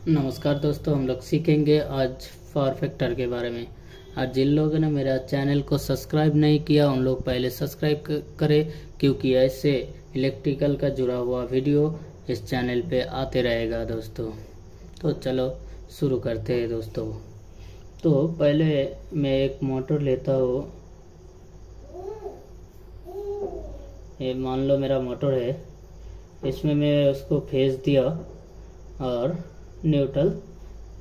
नमस्कार दोस्तों, हम लोग सीखेंगे आज फॉर फैक्टर के बारे में। आज जिन लोगों ने मेरा चैनल को सब्सक्राइब नहीं किया उन लोग पहले सब्सक्राइब करें, क्योंकि ऐसे इलेक्ट्रिकल का जुड़ा हुआ वीडियो इस चैनल पे आते रहेगा दोस्तों। तो चलो शुरू करते हैं दोस्तों। तो पहले मैं एक मोटर लेता हूँ। ये मान लो मेरा मोटर है, इसमें मैं उसको फेज दिया और न्यूट्रल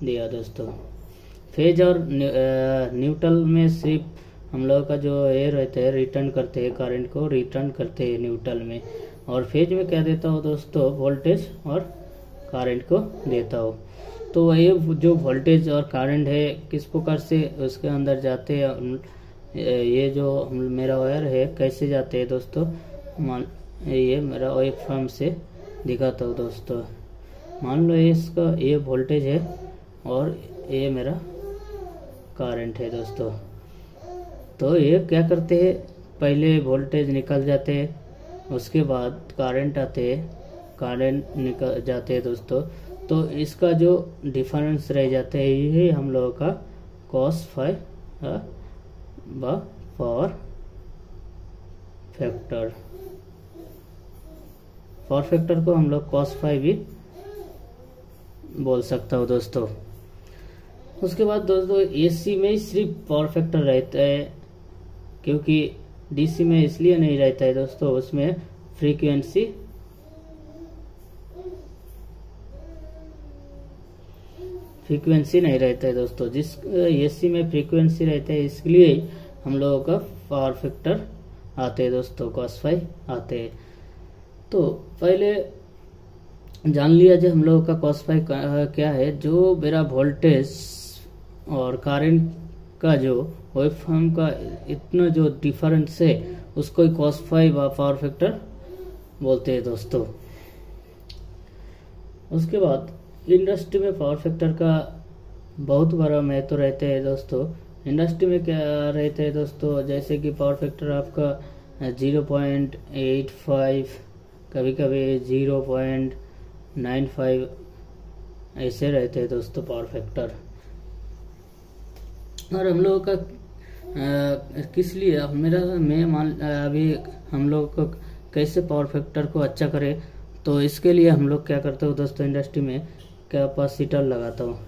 दिया दोस्तों। फेज और न्यूट्रल में सिर्फ हम लोग का जो ये रहता है रिटर्न करते हैं, करंट को रिटर्न करते हैं न्यूट्रल में। और फेज में क्या देता हूँ दोस्तों, वोल्टेज और करंट को देता हूँ। तो ये जो वोल्टेज और करंट है किस प्रकार से उसके अंदर जाते हैं, ये जो मेरा वायर है कैसे जाते हैं दोस्तों। ये मेरा वेव फॉर्म से दिखाता हूँ दोस्तों। मान लो इसका ये वोल्टेज है और ये मेरा करंट है दोस्तों। तो ये क्या करते हैं, पहले वोल्टेज निकल जाते हैं, उसके बाद करंट आते हैं, करंट निकल जाते हैं दोस्तों। तो इसका जो डिफरेंस रह जाता है ये हम लोगों का cos phi for factor. For factor को हम लोग कॉस फाई भी बोल सकता हूँ दोस्तों। उसके बाद दोस्तों एसी में सिर्फ पावर फैक्टर रहता है, क्योंकि डीसी में इसलिए नहीं रहता है दोस्तों, उसमें फ्रीक्वेंसी नहीं रहता है दोस्तों। जिस एसी में फ्रीक्वेंसी रहता है इसलिए हम लोगों का पावर फैक्टर आते हैं दोस्तों, कॉस फाई आते हैं। तो पहले जान लिया जो हम लोगों का कॉस फाई क्या है। जो मेरा वोल्टेज और करंट का जो वेव फॉर्म का इतना जो डिफरेंस है उसको ही कॉस फाई व पावर फैक्टर बोलते हैं दोस्तों। उसके बाद इंडस्ट्री में पावर फैक्टर का बहुत बड़ा महत्व रहता है दोस्तों। इंडस्ट्री में क्या रहता है दोस्तों, जैसे कि पावर फैक्टर आपका 0.85, कभी कभी 0.95 ऐसे रहते हैं दोस्तों पावर फैक्टर। और हम लोगों का किस लिए अभी हम लोग को कैसे पावर फैक्टर को अच्छा करें, तो इसके लिए हम लोग क्या करते हो दोस्तों, इंडस्ट्री में कैपेसिटर लगाता हूँ।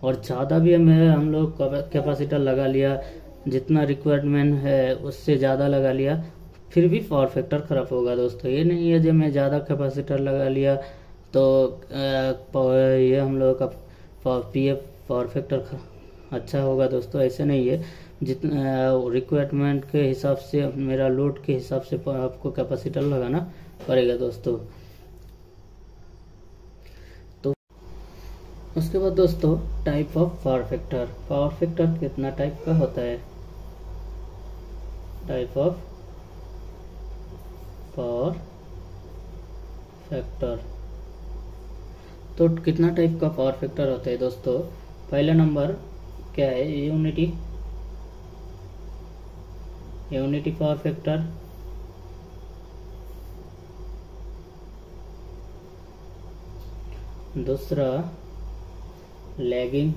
और ज़्यादा भी हम लोग कैपेसिटर लगा लिया, जितना रिक्वायरमेंट है उससे ज़्यादा लगा लिया, फिर भी पावर फैक्टर खराब होगा दोस्तों। ये नहीं है जब मैं ज़्यादा कैपेसिटर लगा लिया तो ये हम लोगों का पावर फैक्टर अच्छा होगा दोस्तों, ऐसे नहीं है। जितना रिक्वायरमेंट के हिसाब से, मेरा लोड के हिसाब से आपको कैपेसिटर लगाना पड़ेगा दोस्तों। तो उसके बाद दोस्तों type of power factor. Power factor कितना टाइप का होता है, टाइप ऑफ पावर फैक्टर। तो कितना टाइप का पावर फैक्टर होता है दोस्तों। पहला नंबर क्या है, यूनिटी पावर फैक्टर। दूसरा लैगिंग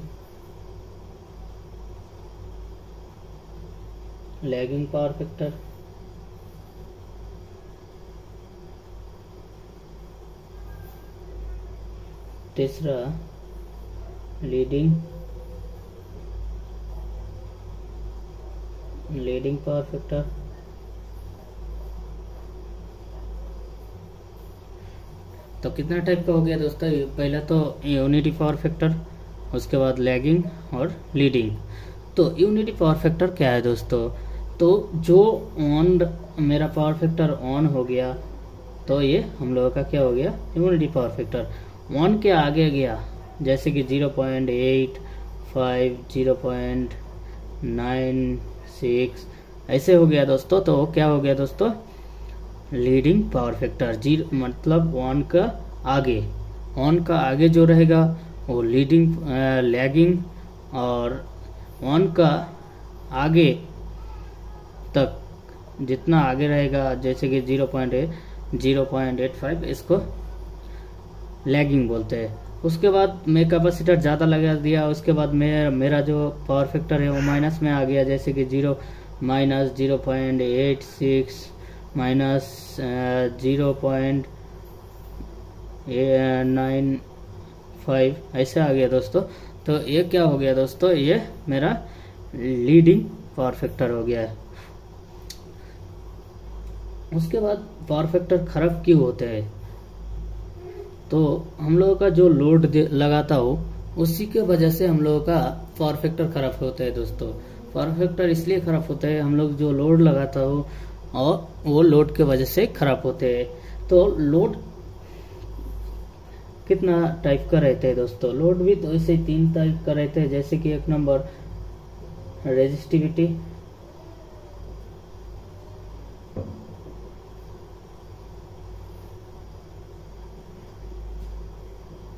पावर फैक्टर। तीसरा लीडिंग पावर फैक्टर। तो कितना टाइप का हो गया दोस्तों, पहला तो यूनिटी पावर फैक्टर, उसके बाद लैगिंग और लीडिंग। तो यूनिटी पावर फैक्टर क्या है दोस्तों, तो जो मेरा पावर फैक्टर ऑन हो गया तो ये हम लोगों का क्या हो गया, यूनिटी पावर फैक्टर। 1 के आगे गया जैसे कि 0.85, 0.96 ऐसे हो गया दोस्तों, तो क्या हो गया दोस्तों, लीडिंग पावर फैक्टर। मतलब 1 का आगे जो रहेगा वो लैगिंग, और 1 का आगे तक जितना आगे रहेगा जैसे कि 0.85 इसको लैगिंग बोलते हैं। उसके बाद मैं कैपेसिटर ज़्यादा लगा दिया, उसके बाद मेरा जो पावर फैक्टर है वो माइनस में आ गया, जैसे कि माइनस 0.86 माइनस 0.95 ऐसे आ गया दोस्तों। तो ये क्या हो गया दोस्तों, ये मेरा लीडिंग पावर फैक्टर हो गया है। उसके बाद पावर फैक्टर खराब क्यों होते हैं, तो हम लोगों का जो लोड लगाता हो उसी के वजह से हम लोगों का पावर फैक्टर खराब होता है दोस्तों। पावर फैक्टर इसलिए खराब होता है, हम लोग जो लोड लगाता हो और वो लोड के वजह से खराब होते हैं। तो लोड कितना टाइप का रहते हैं दोस्तों, लोड भी तो ऐसे 3 टाइप का रहते हैं, जैसे कि 1 नंबर रेजिस्टिविटी,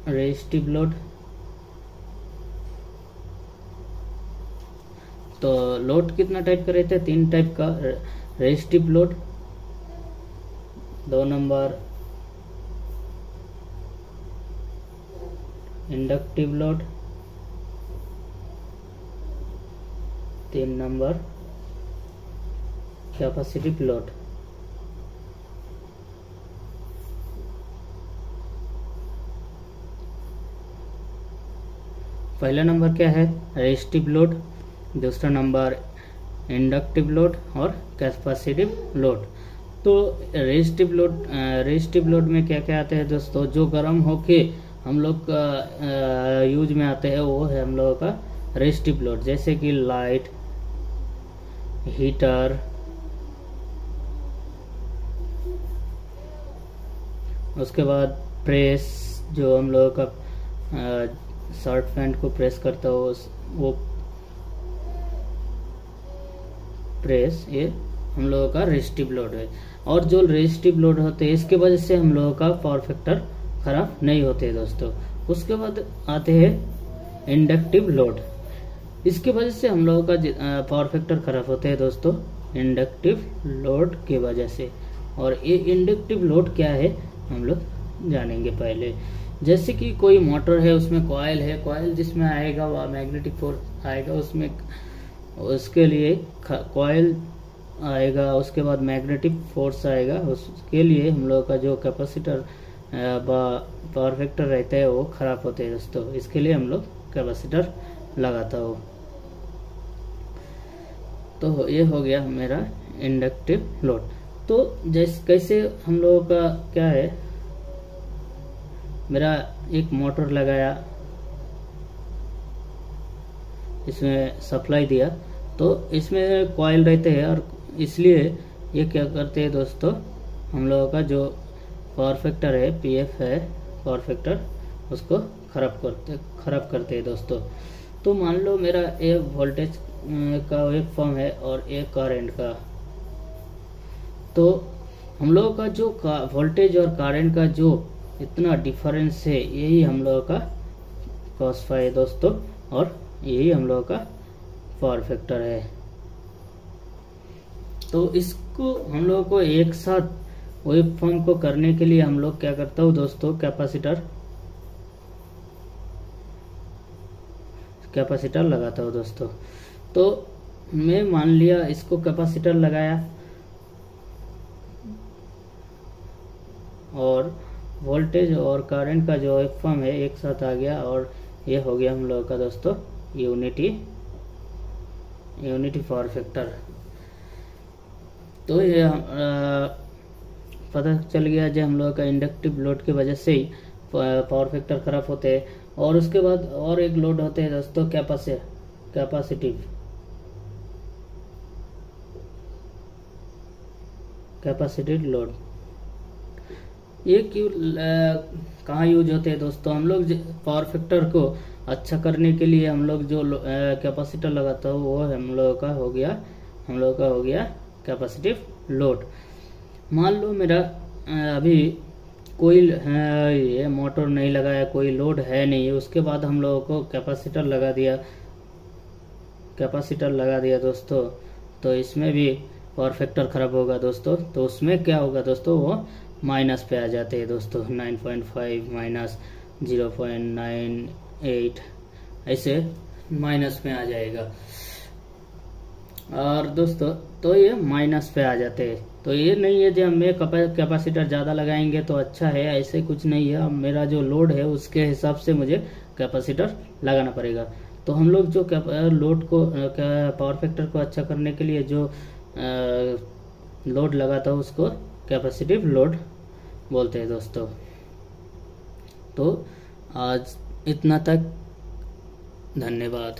रेजिस्टिव लोड। तो लोड कितना टाइप का रहता है, 3 टाइप का, resistive load, 2 number inductive load, 3 number capacitive load. पहला नंबर क्या है, रेजिस्टिव लोड, दूसरा नंबर इंडक्टिव लोड और कैपेसिटिव लोड। तो रेजिस्टिव लोड में क्या क्या आते हैं दोस्तों, जो गर्म होके हम लोग का यूज में आते हैं वो है हम लोगों का रेजिस्टिव लोड, जैसे कि लाइट, हीटर, उसके बाद प्रेस, जो हम लोगों का शर्ट पैंट को प्रेस करता हो वो प्रेस, ये हम लोगों का रेजिस्टिव लोड है। और जो रेजिस्टिव लोड होते हैं इसके वजह से हम लोगों का पावर फैक्टर खराब नहीं होते दोस्तों। उसके बाद आते हैं इंडक्टिव लोड, इसके वजह से हम लोगों का पावर फैक्टर खराब होते हैं दोस्तों, इंडक्टिव लोड की वजह से। और ये इंडक्टिव लोड क्या है हम लोग जानेंगे पहले। जैसे कि कोई मोटर है, उसमें कॉइल है, कॉइल जिसमें आएगा वह मैग्नेटिक फोर्स आएगा, उसमें उसके लिए कॉइल आएगा, उसके बाद मैग्नेटिक फोर्स आएगा, उसके लिए हम लोग का जो कैपेसिटर पावर फैक्टर रहता है वो खराब होते हैं दोस्तों। इसके लिए हम लोग कैपेसिटर लगाता हो। तो ये हो गया मेरा इंडक्टिव लोड। तो जैसे कैसे हम लोगों का क्या है, मेरा एक मोटर लगाया, इसमें सप्लाई दिया, तो इसमें कॉइल रहते हैं और इसलिए ये क्या करते हैं दोस्तों, हम लोगों का जो पावर फैक्टर है, पीएफ है पावर फैक्टर, उसको खराब करते हैं दोस्तों। तो मान लो मेरा ये वोल्टेज का वेव फॉर्म है और ये करंट का, तो हम लोगों का जो वोल्टेज और करंट का जो इतना डिफरेंस है, यही हम लोगों का कॉस फाई है दोस्तों, और यही हम लोगों का पावर फैक्टर है। तो इसको हम लोगों को एक साथ वेव फॉर्म को करने के लिए हम लोग क्या करता हूँ दोस्तों, कैपेसिटर लगाता हूँ दोस्तों। तो मैं मान लिया इसको कैपेसिटर लगाया और वोल्टेज और करंट का जो वेव फॉर्म है एक साथ आ गया, और ये हो गया हम लोगों का दोस्तों यूनिटी पावर फैक्टर। तो ये पता चल गया जो हम लोगों का इंडक्टिव लोड की वजह से ही पावर फैक्टर खराब होते हैं। और उसके बाद और एक लोड होते हैं दोस्तों कैपेसिटिव लोड। ये क्यों कहाँ यूज होते हैं दोस्तों, हम लोग पावर फैक्टर को अच्छा करने के लिए हम लोग जो कैपेसिटर लगाता हो वो हम लोगों का हो गया कैपेसिटिव लोड। मान लो मेरा अभी कोई ये मोटर नहीं लगाया, कोई लोड है नहीं, उसके बाद हम लोगों को कैपेसिटर लगा दिया दोस्तों, तो इसमें भी पावर फैक्टर खराब होगा दोस्तों। तो उसमें क्या होगा दोस्तों, वो माइनस पे आ जाते हैं दोस्तों। 9.5 माइनस 0.98 ऐसे माइनस में आ जाएगा। और दोस्तों तो ये माइनस पे आ जाते हैं। तो ये नहीं है जब हमें कैपेसिटर ज़्यादा लगाएंगे तो अच्छा है, ऐसे कुछ नहीं है। अब मेरा जो लोड है उसके हिसाब से मुझे कैपेसिटर लगाना पड़ेगा। तो हम लोग जो लोड को पावर फैक्टर को अच्छा करने के लिए जो लोड लगाता है उसको कैपेसिटिव लोड बोलते हैं दोस्तों। तो आज इतना तक, धन्यवाद।